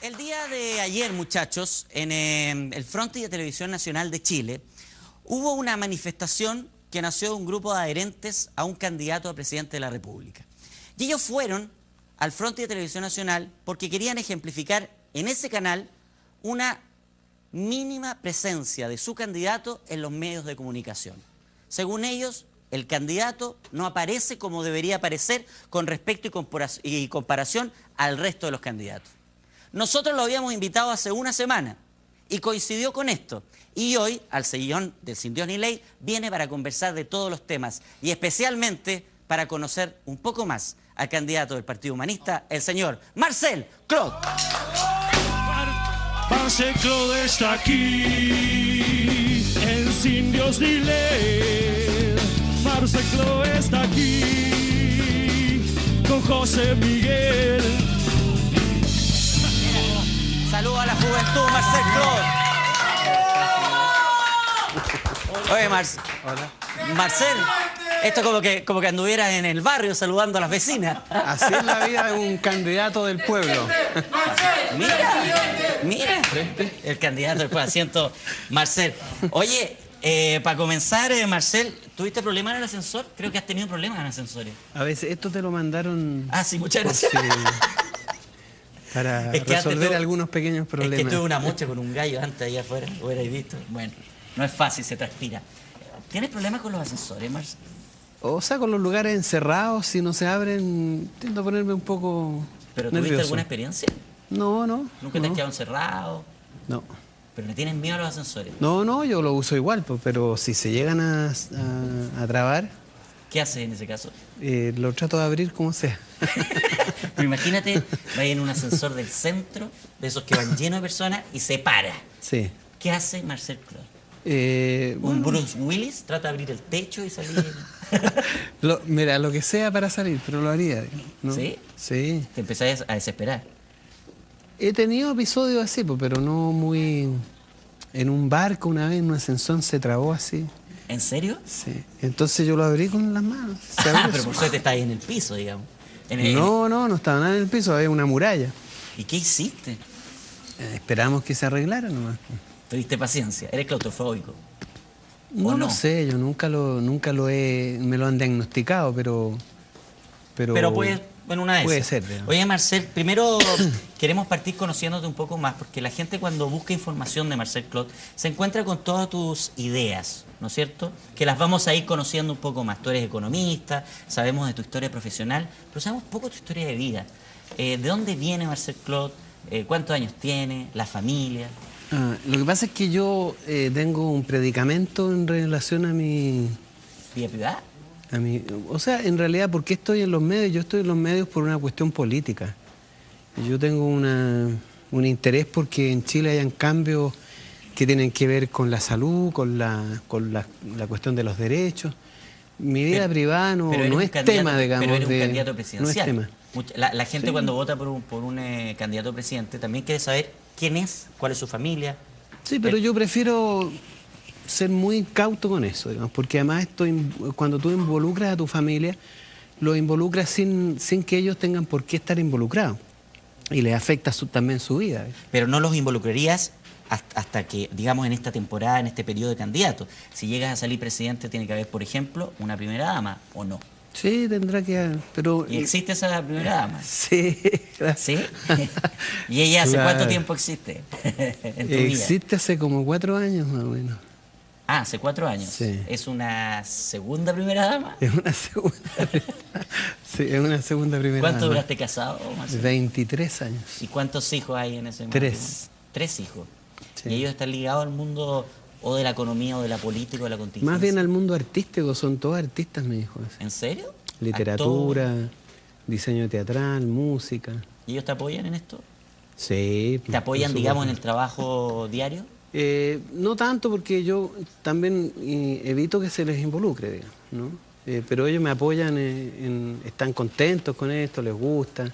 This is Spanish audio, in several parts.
El día de ayer, muchachos, en el frontis de Televisión Nacional de Chile, hubo una manifestación que nació de un grupo de adherentes a un candidato a presidente de la República. Y ellos fueron al frontis de Televisión Nacional porque querían ejemplificar en ese canal una mínima presencia de su candidato en los medios de comunicación. Según ellos, el candidato no aparece como debería aparecer con respecto y comparación al resto de los candidatos. Nosotros lo habíamos invitado hace una semana y coincidió con esto. Y hoy, al sillón del Sin Dios ni Ley, viene para conversar de todos los temas y especialmente para conocer un poco más al candidato del Partido Humanista, el señor Marcel Clot. Marcel Clot está aquí, en Sin Dios ni Ley. Marcel Clot está aquí, con José Miguel. Saludos a la juventud, Marcel Clot. Oye, Marcel, esto como que anduvieras en el barrio saludando a las vecinas. Así es la vida de un candidato del pueblo. Mira, el candidato del pueblo, asiento Marcel. Oye, para comenzar, Marcel, ¿tuviste problemas en el ascensor? Creo que has tenido problemas en ascensores. A veces esto te lo mandaron... Ah, sí, muchas gracias. Para resolver algunos pequeños problemas. Es que tuve una mocha con un gallo antes ahí afuera, lo hubierais visto. Bueno, no es fácil, se transpira. ¿Tienes problemas con los ascensores, Marcel? O sea, con los lugares encerrados, si no se abren, tiendo a ponerme un poco ¿Pero nervioso. tuviste alguna experiencia? No. ¿Nunca te has quedado encerrado? No. ¿Pero le tienes miedo a los ascensores? No, yo lo uso igual, pero si se llegan a trabar... ¿Qué haces en ese caso? Lo trato de abrir como sea. Pero imagínate, va en un ascensor del centro, de esos que van llenos de personas, y se para. Sí. ¿Qué hace Marcel Clot? Bueno, Bruce Willis trata de abrir el techo y salir. Mira, lo que sea para salir, pero lo haría, ¿no? ¿Sí? Sí. Te empezás a desesperar. He tenido episodios así, pero no muy... En un barco una vez, en un ascensor se trabó así. ¿En serio? Sí. Entonces yo lo abrí con las manos. Pero por suerte está ahí en el piso, digamos. No estaba nada en el piso, había una muralla. ¿Y qué hiciste? Esperamos que se arreglara nomás. Tuviste paciencia. ¿Eres claustrofóbico? No lo sé, yo nunca lo he... Me lo han diagnosticado, pero puede, bueno, una de puede esas. ser. Digamos. Oye, Marcel, primero queremos partir conociéndote un poco más, porque la gente cuando busca información de Marcel Clot se encuentra con todas tus ideas, ¿no es cierto? Que las vamos a ir conociendo un poco más. Tú eres economista, sabemos de tu historia profesional, pero sabemos poco de tu historia de vida. ¿De dónde viene Marcel Clot? ¿Cuántos años tiene? ¿La familia? Lo que pasa es que yo tengo un predicamento en relación a mi... ¿Vida privada? O sea, en realidad, ¿por qué estoy en los medios? Yo estoy en los medios por una cuestión política. Yo tengo un interés porque en Chile hayan cambios que tienen que ver con la salud, con la cuestión de los derechos. Mi vida privada no es tema, digamos. Pero eres un candidato presidencial. No es tema. La gente Sí. Cuando vota por un candidato a presidente también quiere saber quién es, cuál es su familia. Sí, pero yo prefiero ser muy cauto con eso, digamos, porque además cuando tú involucras a tu familia, lo involucras sin que ellos tengan por qué estar involucrados. Y les afecta también su vida. Pero no los involucrarías hasta que, digamos, en esta temporada, en este periodo de candidato. Si llegas a salir presidente, tiene que haber, por ejemplo, una primera dama, ¿o no? Sí, tendrá que haber, pero... ¿Y existe esa primera dama? Sí, gracias. ¿Sí? ¿Y ella hace Claro. cuánto tiempo existe en tu vida? Existe hace como 4 años más o menos. Ah, hace 4 años. Sí. ¿Es una segunda primera dama? Es una segunda... Sí, es una segunda primera ¿Cuánto dama. duraste casado, Marcelo? 23 años. ¿Y cuántos hijos hay en ese 3. matrimonio? 3 hijos. Sí. ¿Y ellos están ligados al mundo o de la economía o de la política o de la contingencia? Más bien al mundo artístico, son todos artistas, mis hijos. ¿En serio? Literatura, ¿Actor? diseño teatral, música. ¿Y ellos te apoyan en esto? Sí. ¿Te apoyan, por digamos, en el supuesto. trabajo diario? No tanto porque yo también evito que se les involucre, digamos, ¿no? Pero ellos me apoyan, están contentos con esto, les gusta.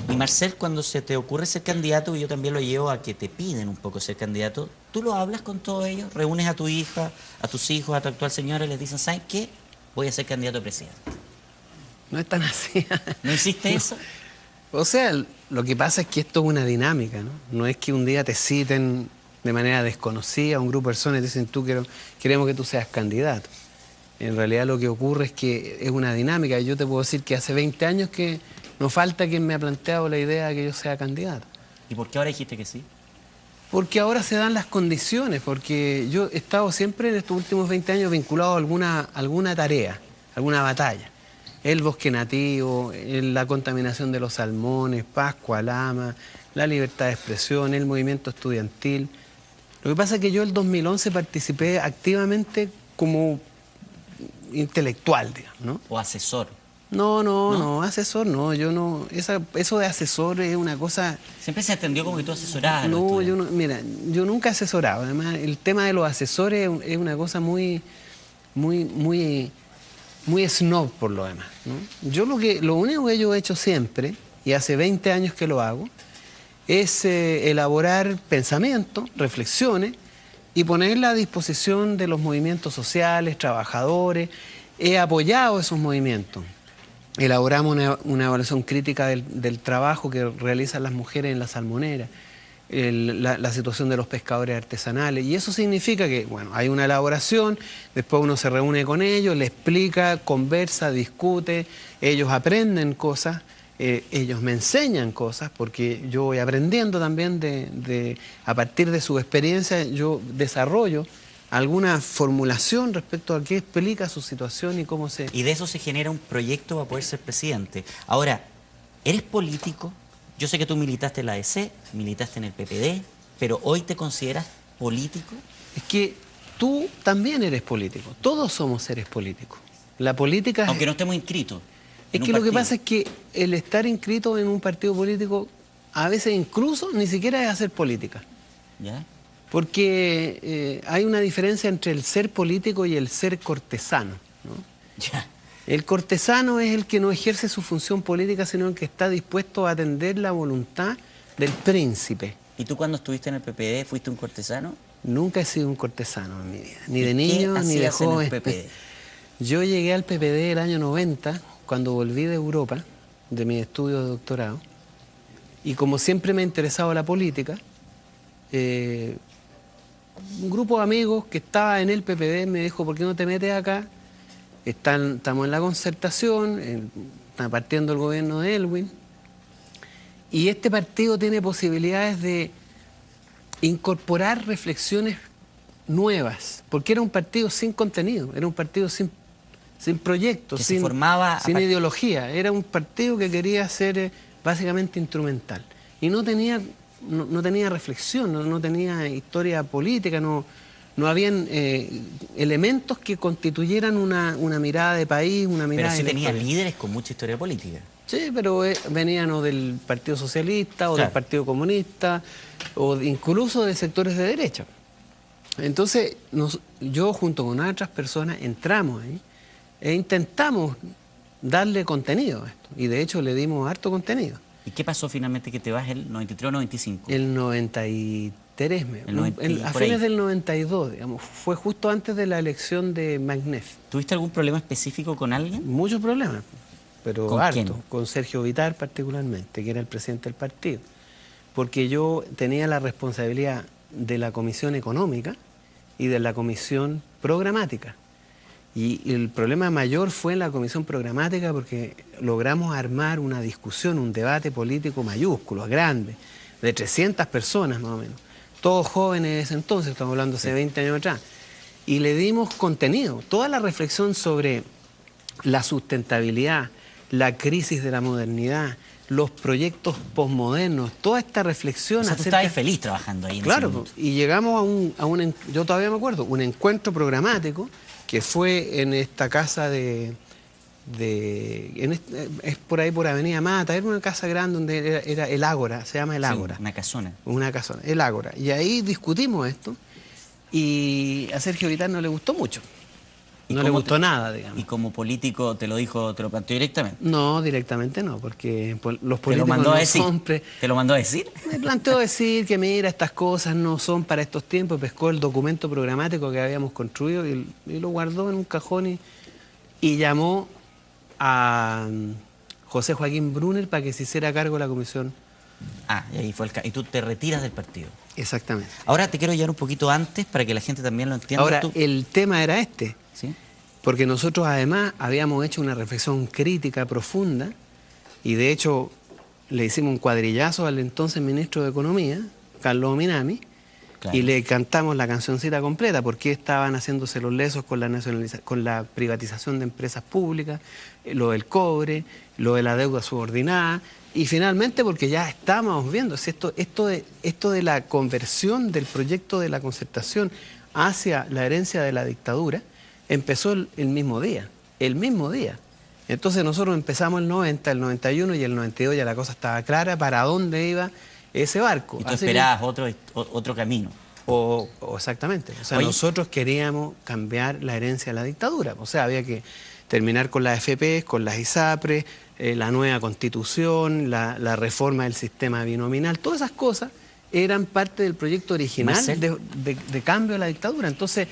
Y Marcel, cuando se te ocurre ser candidato, y yo también lo llevo a que te piden un poco ser candidato, ¿tú lo hablas con todos ellos? ¿Reúnes a tu hija, a tus hijos, a tu actual señora y les dicen, ¿saben qué? Voy a ser candidato a presidente. No es tan así. ¿No hiciste eso? O sea, Lo que pasa es que esto es una dinámica, ¿no? No es que un día te citen de manera desconocida a un grupo de personas y te dicen, queremos que tú seas candidato. En realidad lo que ocurre es que es una dinámica. Yo te puedo decir que hace 20 años que no falta quien me ha planteado la idea de que yo sea candidato. ¿Y por qué ahora dijiste que sí? Porque ahora se dan las condiciones, porque yo he estado siempre en estos últimos 20 años vinculado a alguna tarea, alguna batalla. El bosque nativo, la contaminación de los salmones, Pascua, Lama, la libertad de expresión, el movimiento estudiantil. Lo que pasa es que yo en el 2011 participé activamente como intelectual, digamos, ¿no? ¿O asesor? No, asesor no, yo no, eso de asesor es una cosa... Siempre se entendió como que tú asesorabas a los No, estudiantes. mira, yo nunca asesoraba, además el tema de los asesores es una cosa muy snob por lo demás, ¿no? Yo lo único que yo he hecho siempre, y hace 20 años que lo hago, es elaborar pensamientos, reflexiones, y ponerla a disposición de los movimientos sociales, trabajadores. He apoyado esos movimientos. Elaboramos una evaluación crítica del trabajo que realizan las mujeres en la salmonera, la situación de los pescadores artesanales, y eso significa que, bueno, hay una elaboración, después uno se reúne con ellos, le explica, conversa, discute, ellos aprenden cosas, ellos me enseñan cosas, porque yo voy aprendiendo también a partir de su experiencia, yo desarrollo alguna formulación respecto a qué explica su situación y cómo se... Y de eso se genera un proyecto para poder ser presidente. Ahora, ¿eres político? Yo sé que tú militaste en la ADC, militaste en el PPD, pero ¿hoy te consideras político? Es que tú también eres político, todos somos seres políticos. La política... Aunque no estemos inscritos. Es que lo que pasa es que el estar inscrito en un partido político, a veces incluso ni siquiera es hacer política. ¿Ya? Porque hay una diferencia entre el ser político y el ser cortesano, ¿no? Ya. El cortesano es el que no ejerce su función política, sino el que está dispuesto a atender la voluntad del príncipe. ¿Y tú cuando estuviste en el PPD fuiste un cortesano? Nunca he sido un cortesano en mi vida, ni de ¿Y niño qué ni de hacías en el joven. PPD? Yo llegué al PPD el año 90, cuando volví de Europa, de mi estudio de doctorado, y como siempre me ha interesado la política, un grupo de amigos que estaba en el PPD me dijo, ¿por qué no te metes acá? Estamos en la concertación, está partiendo el gobierno de Elwin, y este partido tiene posibilidades de incorporar reflexiones nuevas, porque era un partido sin contenido, era un partido sin proyecto, Que se formaba sin ideología, era un partido que quería ser básicamente instrumental, y no tenía reflexión, no tenía historia política, no habían elementos que constituyeran una mirada de país, una mirada... Pero sí de tenía historia. líderes con mucha historia política. Sí, pero venían o del Partido Socialista, o Claro, del Partido Comunista, o incluso de sectores de derecha. Entonces, yo junto con otras personas entramos ahí e intentamos darle contenido a esto. Y de hecho le dimos harto contenido. ¿Y qué pasó finalmente que te vas el 93 o 95? El 93, a por ahí. fines del 92, digamos, fue justo antes de la elección de Magnef. ¿Tuviste algún problema específico con alguien? Muchos problemas, pero ¿Con harto, quién? con Sergio Vitar particularmente, que era el presidente del partido. Porque yo tenía la responsabilidad de la Comisión Económica y de la Comisión Programática. Y el problema mayor fue en la Comisión Programática porque logramos armar una discusión, un debate político mayúsculo, grande, de 300 personas más o menos. Todos jóvenes de ese entonces, estamos hablando hace 20 años atrás. Y le dimos contenido, toda la reflexión sobre la sustentabilidad, la crisis de la modernidad, los proyectos posmodernos, toda esta reflexión... O sea, tú estabas feliz trabajando ahí en ese Claro, momento. y llegamos yo todavía me acuerdo, un encuentro programático que fue en esta casa es por ahí por Avenida Mata, era una casa grande donde era el Ágora, se llama el Ágora. Sí, una casona. Una casona, el Ágora. Y ahí discutimos esto y a Sergio Vitar no le gustó mucho. ¿Y No le cómo gustó nada, digamos. Y como político te lo planteó directamente. No, directamente no, porque los ¿Te políticos lo mandó a no decir? son ¿Te lo mandó a decir? Me planteó decir que mira, estas cosas no son para estos tiempos, pescó el documento programático que habíamos construido y lo guardó en un cajón y llamó a José Joaquín Brunner para que se hiciera cargo de la Comisión Y ahí fue y tú te retiras del partido. Exactamente. Ahora te quiero llevar un poquito antes para que la gente también lo entienda. Ahora, el tema era este, ¿sí? Porque nosotros además habíamos hecho una reflexión crítica profunda y de hecho le hicimos un cuadrillazo al entonces ministro de Economía, Carlos Minami, claro, y le cantamos la cancioncita completa, porque estaban haciéndose los lesos con con la privatización de empresas públicas, lo del cobre, lo de la deuda subordinada, y finalmente porque ya estábamos viendo si esto de la conversión del proyecto de la concertación hacia la herencia de la dictadura empezó el mismo día, Entonces nosotros empezamos el 90, el 91 y el 92 ya la cosa estaba clara para dónde iba ese barco. Y tú esperabas otro camino. Exactamente. O sea, nosotros queríamos cambiar la herencia de la dictadura. O sea, había que terminar con las AFP, con las ISAPRES, la nueva constitución, la reforma del sistema binominal. Todas esas cosas eran parte del proyecto original de cambio de la dictadura. Entonces,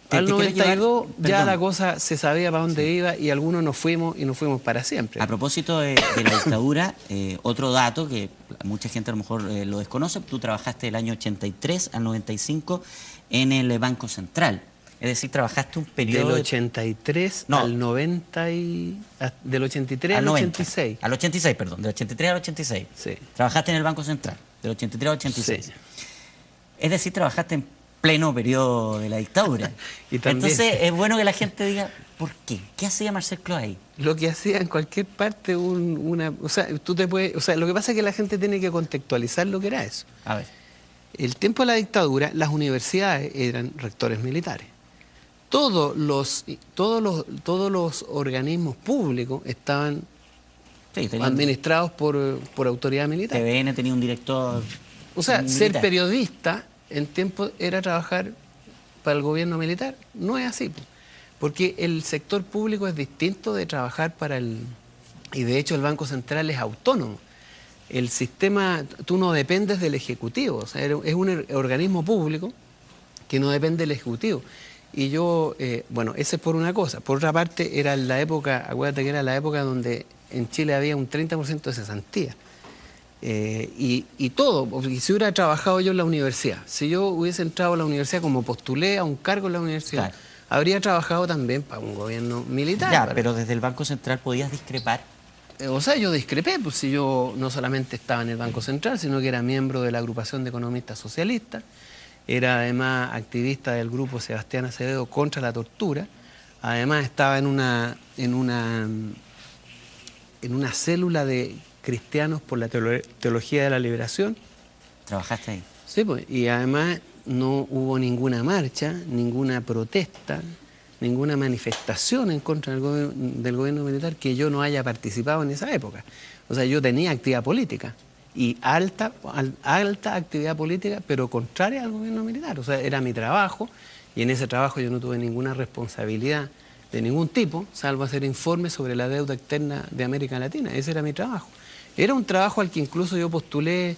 al 92 ya la cosa se sabía para dónde iba y algunos nos fuimos y nos fuimos para siempre. A propósito de la dictadura, otro dato que mucha gente a lo mejor lo desconoce, tú trabajaste del año 83 al 95 en el Banco Central. Es decir, trabajaste un periodo... Del 83 al 90 del 83 al 86. Al 86, perdón, del 83 al 86. Sí. Trabajaste en el Banco Central, del 83 al 86. Sí. Es decir, trabajaste en pleno periodo de la dictadura. Entonces es bueno que la gente diga, ¿por qué? ¿Qué hacía Marcel Clos ahí? Lo que hacía en cualquier parte o sea, lo que pasa es que la gente tiene que contextualizar lo que era eso. A ver. El tiempo de la dictadura, las universidades eran rectores militares. Todos los organismos públicos estaban administrados por autoridad militar. TVN tenía un director militar. Ser periodista en tiempo era trabajar para el gobierno militar. No es así, porque el sector público es distinto de trabajar y de hecho el Banco Central es autónomo. El sistema, tú no dependes del Ejecutivo, o sea, es un organismo público que no depende del Ejecutivo. Y yo, ese es por una cosa. Por otra parte, era la época, acuérdate que era la época donde en Chile había un 30% de cesantía. Y todo, porque si hubiera trabajado yo en la universidad, si yo hubiese entrado a la universidad como postulé a un cargo en la universidad, claro, habría trabajado también para un gobierno militar. Ya, pero desde el Banco Central podías discrepar. O sea, yo discrepé, pues si yo no solamente estaba en el Banco Central, sino que era miembro de la agrupación de economistas socialistas, era además activista del grupo Sebastián Acevedo contra la tortura, además estaba en una célula de cristianos por la teología de la liberación. ¿Trabajaste ahí? Sí, pues, y además no hubo ninguna marcha, ninguna protesta, ninguna manifestación en contra del gobierno militar que yo no haya participado en esa época. O sea, yo tenía actividad política y alta actividad política, pero contraria al gobierno militar. O sea, era mi trabajo y en ese trabajo yo no tuve ninguna responsabilidad de ningún tipo, salvo hacer informes sobre la deuda externa de América Latina. Ese era mi trabajo. Era un trabajo al que incluso yo postulé,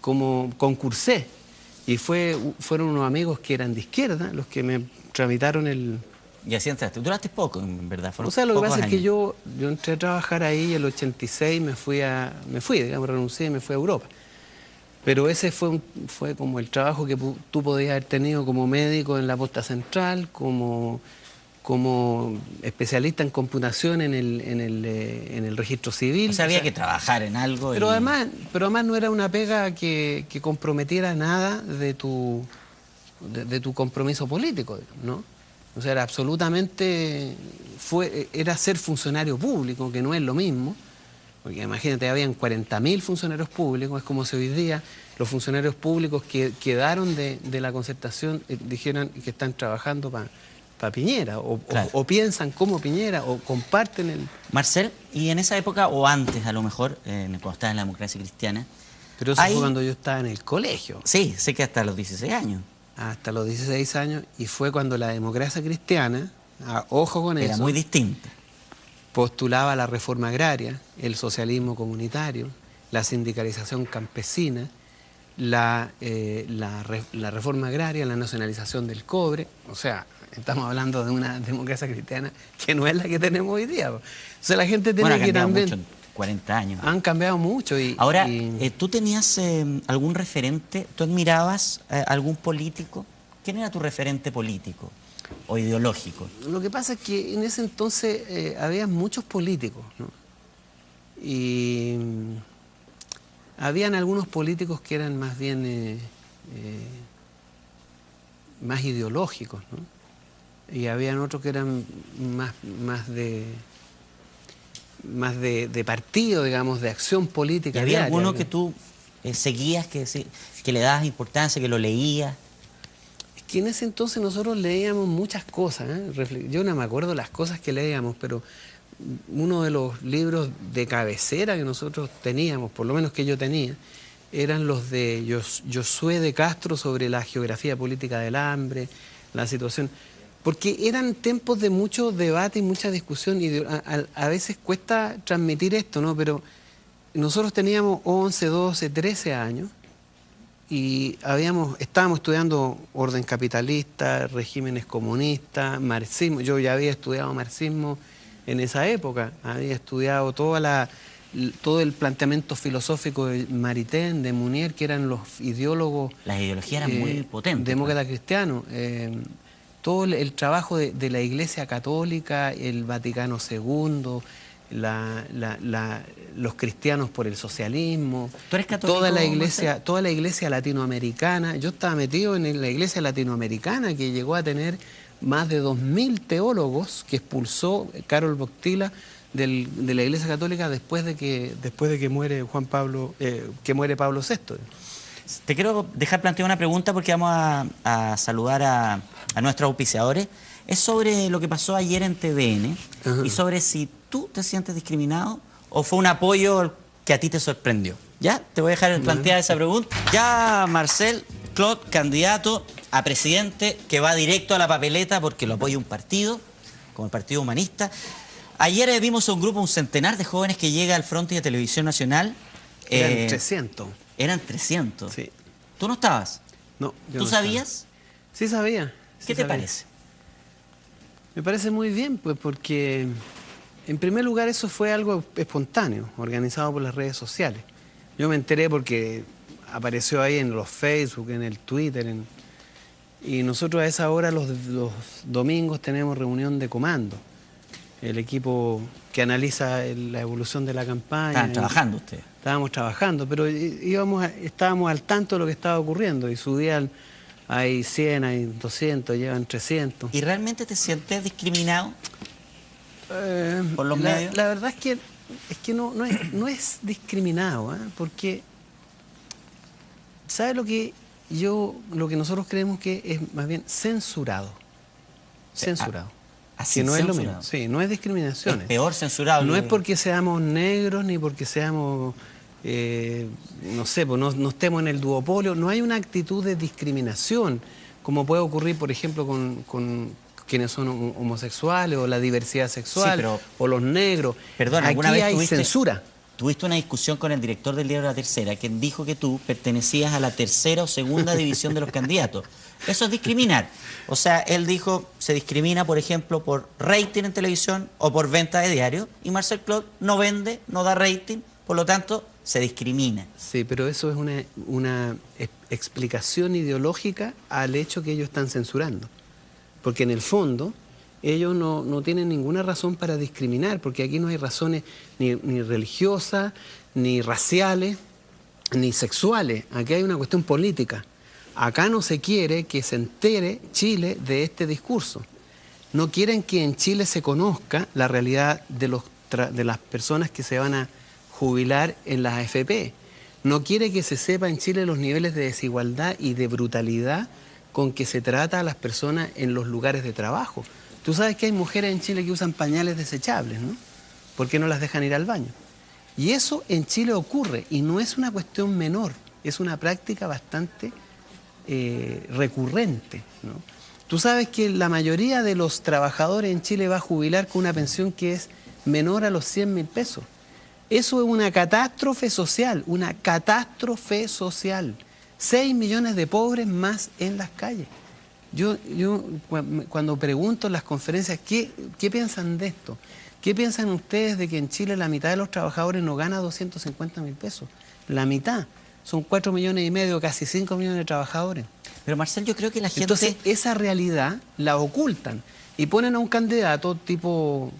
como concursé. Y fueron unos amigos que eran de izquierda los que me tramitaron el... Y así entraste. Duraste poco, en verdad. O sea, lo que pasa es que yo entré a trabajar ahí el 86, renuncié y me fui a Europa. Pero ese fue como el trabajo que tú podías haber tenido como médico en la posta central, como especialista en computación en el registro civil. O sea, había que trabajar en algo. Pero además no era una pega que comprometiera nada de tu compromiso político, ¿no? O sea, era absolutamente... Era ser funcionario público, que no es lo mismo. Porque imagínate, habían 40.000 funcionarios públicos, es como si hoy día los funcionarios públicos que quedaron de la concertación dijeran que están trabajando para Piñera, claro, o piensan como Piñera, o comparten el... Marcel, y en esa época, o antes a lo mejor, cuando estaba en la Democracia Cristiana... Pero eso fue cuando yo estaba en el colegio. Sí, sé que hasta los 16 años. Hasta los 16 años, y fue cuando la Democracia Cristiana, ojo con eso... Era muy distinta. Postulaba la reforma agraria, el socialismo comunitario, la sindicalización campesina, la reforma agraria, la nacionalización del cobre. O sea, estamos hablando de una democracia cristiana que no es la que tenemos hoy día. O sea, la gente tiene que también... 40 años. Han cambiado mucho. Ahora, ¿tú tenías algún referente? ¿Tú admirabas algún político? ¿Quién era tu referente político o ideológico? Lo que pasa es que en ese entonces había muchos políticos, ¿no? Y habían algunos políticos que eran más bien más ideológicos, ¿no? Y habían otros que eran más de partido, digamos, de acción política. ¿Y había diaria, alguno ¿no? que tú seguías, que le dabas importancia, que lo leías? Es que en ese entonces nosotros leíamos muchas cosas, ¿eh? Yo no me acuerdo las cosas que leíamos, pero uno de los libros de cabecera que nosotros teníamos, por lo menos que yo tenía, eran los de Josué de Castro sobre la geografía política del hambre, la situación... Porque eran tiempos de mucho debate y mucha discusión, y a veces cuesta transmitir esto, ¿no? Pero nosotros teníamos 11, 12, 13 años y estábamos estudiando orden capitalista, regímenes comunistas, marxismo. Yo ya había estudiado marxismo en esa época, había estudiado todo el planteamiento filosófico de Maritain, de Mounier, que eran los ideólogos... Las ideologías eran muy potentes. Demócratas cristianos. Todo el trabajo de la Iglesia Católica, el Vaticano II, los cristianos por el socialismo, ¿Tú eres católico, toda la iglesia latinoamericana. Yo estaba metido en la iglesia latinoamericana, que llegó a tener más de 2000 teólogos que expulsó Karol Wojtyła de la Iglesia Católica después de que muere Pablo VI. Te quiero dejar plantear una pregunta porque vamos a saludar a nuestros auspiciadores. Es sobre lo que pasó ayer en TVN. Ajá. Y sobre si tú te sientes discriminado o fue un apoyo que a ti te sorprendió. ¿Ya? Te voy a dejar plantear esa pregunta. Ya Marcel Clot, candidato a presidente, que va directo a la papeleta porque lo apoya un partido, como el Partido Humanista. Ayer vimos a un centenar de jóvenes que llega al Fronte de Televisión Nacional. Eran 300. Eran 300. Sí. ¿Tú no estabas? No. ¿Tú sabías? Sí sabía. ¿Qué te parece? Me parece muy bien, pues, porque en primer lugar eso fue algo espontáneo, organizado por las redes sociales. Yo me enteré porque apareció ahí en los Facebook, en el Twitter, y nosotros a esa hora los domingos tenemos reunión de comando. El equipo que analiza la evolución de la campaña. ¿Estaban trabajando ustedes? Estábamos trabajando, pero estábamos al tanto de lo que estaba ocurriendo, y subían, hay 100, hay 200, llevan 300. ¿Y realmente te sientes discriminado por los medios? La verdad es que no es discriminado, ¿eh? Porque ¿sabes lo que nosotros creemos que es más bien censurado? Censurado. Que no es lo mismo. Sí, no es discriminación. Es peor censurado. No es porque seamos negros ni porque seamos, no sé, pues no estemos en el duopolio. No hay una actitud de discriminación, como puede ocurrir, por ejemplo, con quienes son homosexuales o la diversidad sexual, sí, o los negros. Perdón, aquí hay censura. Tuviste una discusión con el director del diario La Tercera, quien dijo que tú pertenecías a la tercera o segunda división de los candidatos. Eso es discriminar. O sea, él dijo, se discrimina, por ejemplo, por rating en televisión o por venta de diario, y Marcel Clot no vende, no da rating, por lo tanto, se discrimina. Sí, pero eso es una explicación ideológica al hecho que ellos están censurando. Porque en el fondo, ellos no tienen ninguna razón para discriminar, porque aquí no hay razones ni religiosas, ni raciales, ni sexuales. Aquí hay una cuestión política. Acá no se quiere que se entere Chile de este discurso. No quieren que en Chile se conozca la realidad de las personas que se van a jubilar en las AFP. No quiere que se sepa en Chile los niveles de desigualdad y de brutalidad con que se trata a las personas en los lugares de trabajo. Tú sabes que hay mujeres en Chile que usan pañales desechables, ¿no? ¿Por qué no las dejan ir al baño? Y eso en Chile ocurre, y no es una cuestión menor, es una práctica bastante recurrente, ¿no? Tú sabes que la mayoría de los trabajadores en Chile va a jubilar con una pensión que es menor a los 100.000 pesos. Eso es una catástrofe social, una catástrofe social. 6 millones de pobres más en las calles. Yo cuando pregunto en las conferencias, ¿qué piensan de esto? ¿Qué piensan ustedes de que en Chile la mitad de los trabajadores no gana 250.000 pesos? La mitad. Son 4,5 millones, casi 5 millones de trabajadores. Pero Marcel, yo creo que la gente... Entonces, esa realidad la ocultan y ponen a un candidato tipo,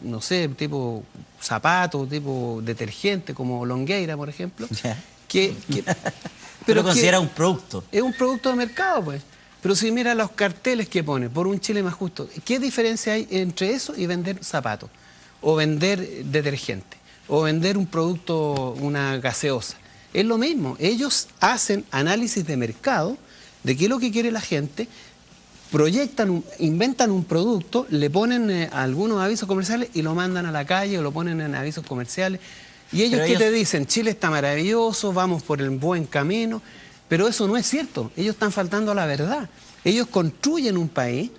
no sé, tipo zapato, tipo detergente, como Longueira, por ejemplo, pero considera un producto. Es un producto de mercado, pues. Pero si mira los carteles que pone, por un Chile más justo, ¿qué diferencia hay entre eso y vender zapatos? O vender detergente, o vender un producto, una gaseosa. Es lo mismo, ellos hacen análisis de mercado, de qué es lo que quiere la gente, proyectan, inventan un producto, le ponen algunos avisos comerciales y lo mandan a la calle o lo ponen en avisos comerciales. Y ellos que te dicen, Chile está maravilloso, vamos por el buen camino, pero eso no es cierto, ellos están faltando a la verdad. Ellos construyen un país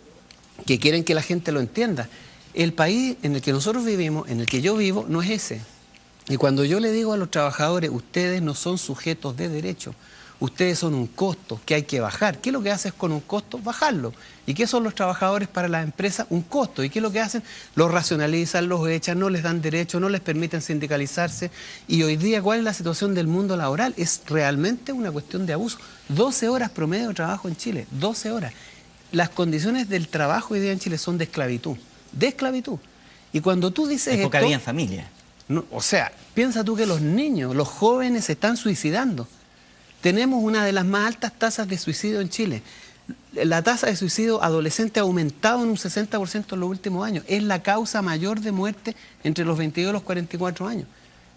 que quieren que la gente lo entienda. El país en el que nosotros vivimos, en el que yo vivo, no es ese. Y cuando yo le digo a los trabajadores, ustedes no son sujetos de derecho, ustedes son un costo que hay que bajar. ¿Qué es lo que haces con un costo? Bajarlo. ¿Y qué son los trabajadores para las empresas? Un costo. ¿Y qué es lo que hacen? Los racionalizan, los echan, no les dan derecho, no les permiten sindicalizarse. Y hoy día, ¿cuál es la situación del mundo laboral? Es realmente una cuestión de abuso. 12 horas promedio de trabajo en Chile, 12 horas. Las condiciones del trabajo hoy día en Chile son de esclavitud. De esclavitud. Y cuando tú dices esto... Época vida en familia. No, o sea, piensa tú que los niños, los jóvenes se están suicidando. Tenemos una de las más altas tasas de suicidio en Chile. La tasa de suicidio adolescente ha aumentado en un 60% en los últimos años. Es la causa mayor de muerte entre los 22 y los 44 años.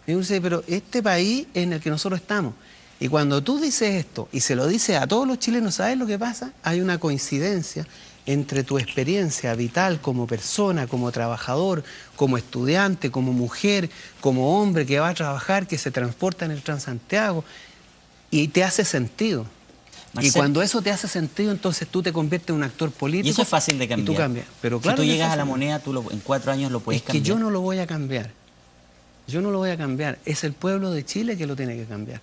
Y uno dice, pero este país en el que nosotros estamos. Y cuando tú dices esto y se lo dices a todos los chilenos, ¿sabes lo que pasa? Hay una coincidencia entre tu experiencia vital como persona, como trabajador, como estudiante, como mujer, como hombre que va a trabajar, que se transporta en el Transantiago, y te hace sentido. Marcel, y cuando eso te hace sentido, entonces tú te conviertes en un actor político. Y eso es fácil de cambiar. Y tú cambias. Pero claro, si tú llegas a la moneda, en 4 años lo puedes cambiar. Es que yo no lo voy a cambiar. Yo no lo voy a cambiar. Es el pueblo de Chile que lo tiene que cambiar.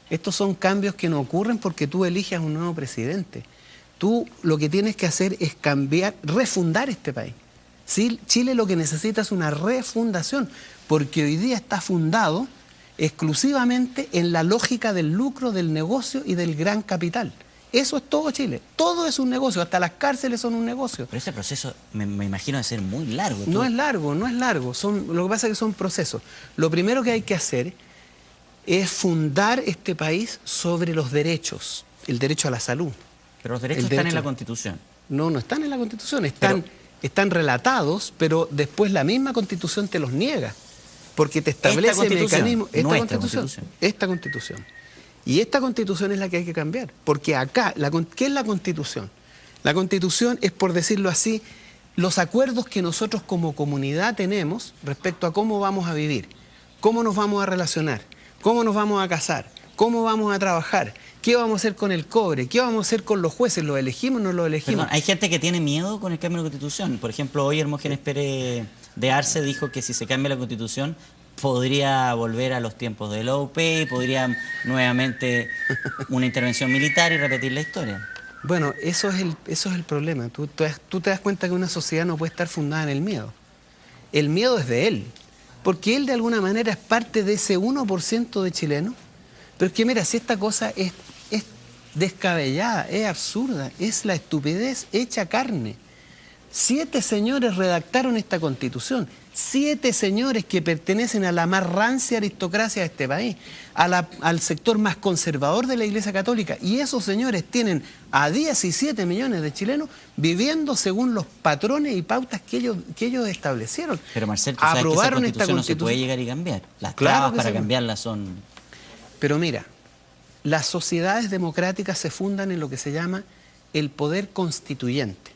Estos son cambios que no ocurren porque tú eliges a un nuevo presidente. Tú lo que tienes que hacer es cambiar, refundar este país. ¿Sí? Chile lo que necesita es una refundación, porque hoy día está fundado exclusivamente en la lógica del lucro, del negocio y del gran capital. Eso es todo Chile. Todo es un negocio, hasta las cárceles son un negocio. Pero ese proceso me imagino de ser muy largo. No es largo, no es largo. Lo que pasa es que son procesos. Lo primero que hay que hacer es fundar este país sobre los derechos. El derecho a la salud. Pero los derechos están en la Constitución. No, no están en la Constitución. Están relatados, pero después la misma Constitución te los niega. Porque te establece mecanismos. Esta Constitución. Y esta Constitución es la que hay que cambiar. Porque acá, ¿qué es la Constitución? La Constitución es, por decirlo así, los acuerdos que nosotros como comunidad tenemos respecto a cómo vamos a vivir, cómo nos vamos a relacionar, cómo nos vamos a casar, cómo vamos a trabajar, qué vamos a hacer con el cobre, qué vamos a hacer con los jueces, ¿los elegimos o no los elegimos? Perdón, hay gente que tiene miedo con el cambio de la Constitución. Por ejemplo, hoy Hermógenes Pérez de Arce dijo que si se cambia la Constitución podría volver a los tiempos de la OP, podría nuevamente una intervención militar y repetir la historia. Bueno, eso es el problema. Tú te das cuenta que una sociedad no puede estar fundada en el miedo. El miedo es de él, porque él de alguna manera es parte de ese 1% de chilenos. Pero es que mira, si esta cosa es descabellada, es absurda, es la estupidez hecha carne. 7 señores redactaron esta Constitución, 7 señores que pertenecen a la más rancia aristocracia de este país, al sector más conservador de la Iglesia Católica, y esos señores tienen a 17 millones de chilenos viviendo según los patrones y pautas que ellos establecieron. Pero Marcel, tú sabes que esa Constitución no se puede llegar y cambiar. Las trabas para cambiarla son... Pero mira, las sociedades democráticas se fundan en lo que se llama el poder constituyente,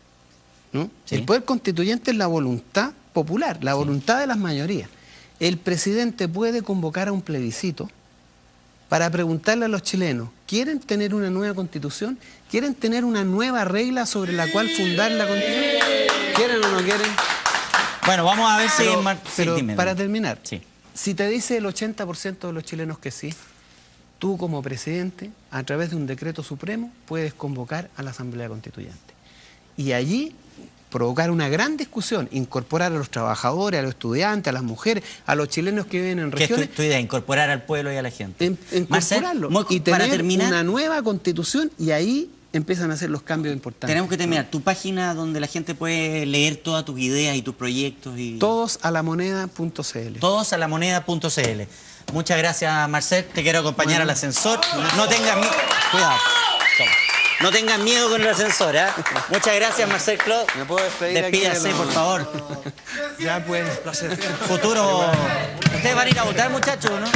¿no? Sí. El poder constituyente es la voluntad popular, la voluntad de las mayorías. El presidente puede convocar a un plebiscito para preguntarle a los chilenos, ¿quieren tener una nueva constitución? ¿Quieren tener una nueva regla sobre la cual fundar la constitución? ¿Quieren o no quieren? Bueno, vamos a ver si... Pero para terminar, si te dice el 80% de los chilenos que sí, tú como presidente, a través de un decreto supremo, puedes convocar a la Asamblea Constituyente. Y allí provocar una gran discusión, incorporar a los trabajadores, a los estudiantes, a las mujeres, a los chilenos que viven en ¿Qué es regiones. tu idea? Incorporar al pueblo y a la gente. Incorporarlo Marcel, y para tener terminar, una nueva constitución, y ahí empiezan a hacer los cambios importantes. tenemos que terminar. Tu página donde la gente puede leer todas tus ideas y tus proyectos. Todosalamoneda.cl. Todosalamoneda.cl. Muchas gracias, Marcel. Te quiero acompañar al ascensor. No tengas miedo. Cuidado. Toma. No tengas miedo con el ascensor, ¿eh? Muchas gracias, Marcel Claude. ¿Me puedo despedir aquí Despídase, de la- por favor. Ya pues. Futuro. ¿Ustedes van a ir a votar, muchachos, no?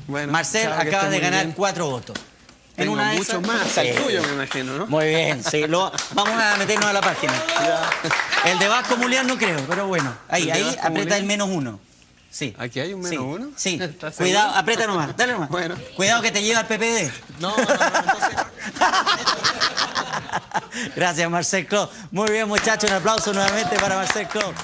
Bueno, Marcel, chao, que acabas esté de muy ganar bien. 4 votos. En Tengo una de muchos esas- más. Sí. El tuyo, me imagino, ¿no? Muy bien, sí. Vamos a meternos a la página. El de Vasco Mulián no creo, pero bueno. ¿El de Ahí Vasco aprieta Mulián? el -1. Sí. ¿Aquí hay un Sí, -1? Sí. ¿Estás Cuidado, seguro? aprieta nomás. Dale nomás. Bueno. Cuidado que te lleva al PPD. No, entonces... Gracias, Marcel Claude. Muy bien, muchachos. Un aplauso nuevamente para Marcel Claude.